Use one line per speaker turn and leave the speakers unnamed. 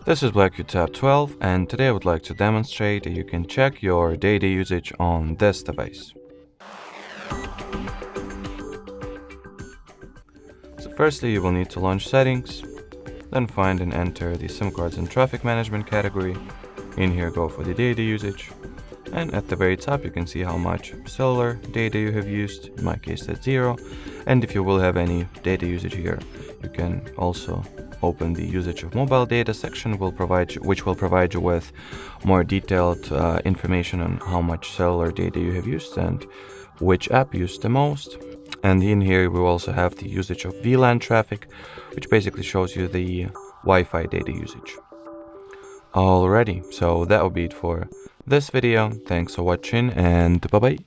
This is BLACKVIEW Tab 12, and today I would like to demonstrate that you can check your data usage on this device. So firstly, you will need to launch Settings, then find and enter the SIM cards and traffic management category. In here, go for the data usage, and at the very top you can see how much cellular data you have used. In my case, that's 0. And if you will have any data usage here, you can also open the usage of mobile data section, which will provide you with more detailed information on how much cellular data you have used and which app used the most. And in here we will also have the usage of WLAN traffic, which basically shows you the Wi-Fi data usage. Alrighty, so that will be it for this video. Thanks for watching, and bye bye.